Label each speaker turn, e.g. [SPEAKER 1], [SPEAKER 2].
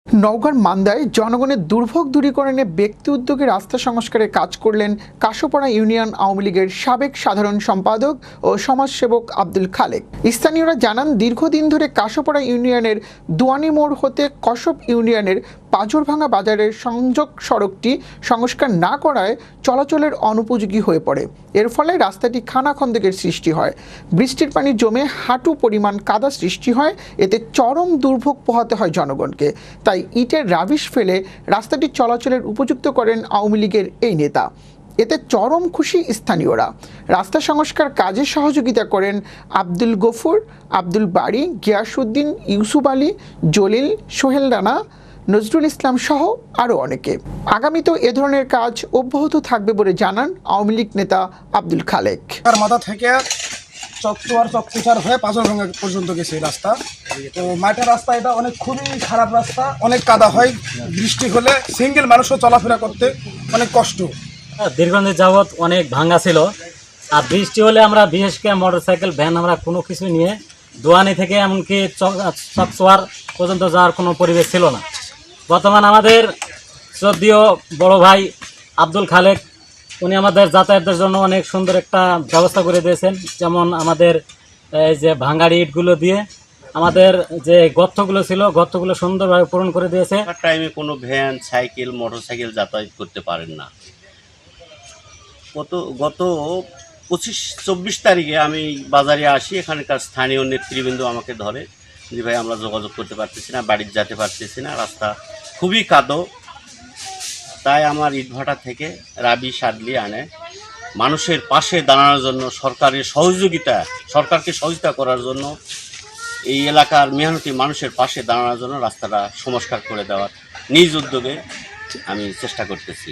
[SPEAKER 1] নওগাঁর মান্দায় জনগণের দুর্ভোগ দূরীকরণে ব্যক্তি উদ্যোগে রাস্তা সংস্কারে কাজ করলেন কাশোপাড়া ইউনিয়ন আওয়ামী লীগের সাবেক সাধারণ সম্পাদক ও সমাজসেবক আব্দুল খালেক। স্থানীয়রা জানান, দীর্ঘদিন ধরে কাশোপাড়া ইউনিয়নের দুয়ানি মোড় হতে কসব ইউনিয়নের পাজরভাঙ্গা বাজারের সংযোগ সড়কটি সংস্কার না করায় চলাচলের অনুপযোগী হয়ে পড়ে। এর ফলে রাস্তাটি খানাখন্দকের সৃষ্টি হয়, বৃষ্টির পানি জমে হাঁটু পরিমাণ কাদা সৃষ্টি হয়, এতে চরম দুর্ভোগ পোহাতে হয় জনগণকে। তাই ইটের রাবিশ ফেলে রাস্তাটি চলাচলের উপযুক্ত করেন আওয়ামী লীগের এই নেতা। এতে চরম খুশি স্থানীয়রা। রাস্তা সংস্কার কাজে সহযোগিতা করেন আব্দুল গফুর, আব্দুল বাড়ি, গিয়াসউদ্দিন, ইউসুফ আলী, জলিল, সোহেল রানা, নজরুল ইসলাম সহ আরও অনেকে। আগামীতেও এ ধরনের কাজ অব্যাহত থাকবে বলে জানান আওয়ামী লীগ নেতা আব্দুল খালেক।
[SPEAKER 2] তার মাথা থেকে চকচুচার হয়ে পাজরভাঙ্গা পর্যন্ত গেছে এই রাস্তা। তো মাটির রাস্তা, এটা অনেক খুবই খারাপ রাস্তা, অনেক কাদা হয়, বৃষ্টি হলে সিঙ্গেল মানুষও চলাফেরা করতে অনেক কষ্ট।
[SPEAKER 3] দীর্ঘদিন যাবৎ অনেক ভাঙ্গা ছিল, আর বৃষ্টি হলে আমরা বিশেষ করে মোটরসাইকেল, ভ্যান, আমরা কোনো কিছু নিয়ে দোয়ানি থেকে এমনকি চকচোয়ার পর্যন্ত যাওয়ার কোনো পরিবেশ ছিল না। বর্তমান আমাদের শ্রদ্ধেয় বড় ভাই আব্দুল খালেক, উনি আমাদের যাতায়াতের জন্য অনেক সুন্দর একটা ব্যবস্থা করে দিয়েছেন। যেমন আমাদের এই যে ভাঙ্গাড়ি ইটগুলো দিয়ে আমাদের যে গর্তগুলো ছিল, গর্তগুলো সুন্দরভাবে পূরণ করে দিয়েছে।
[SPEAKER 4] টাইমে কোনো ভ্যান, সাইকেল, মোটরসাইকেল যাতায়াত করতে পারেন না। গত 25-24 তারিখে আমি বাজারে আসি, এখানকার স্থানীয় নেতৃবৃন্দ আমাকে ধরে যে ভাই আমরা যোগাযোগ করতে পারতেছি না, বাড়িতে যেতে পারতেছি না, রাস্তা খুবই কাদো। তাই আমার ইটভাটা থেকে রাবি সাদলি আনে মানুষের পাশে দাঁড়ানোর জন্য, সরকারকে সহযোগিতা করার জন্য, এই এলাকার মেহনতি মানুষের পাশে দাঁড়ানোর জন্য রাস্তাটা সংস্কার করে দেওয়ার নিজ উদ্যোগে আমি চেষ্টা করতেছি।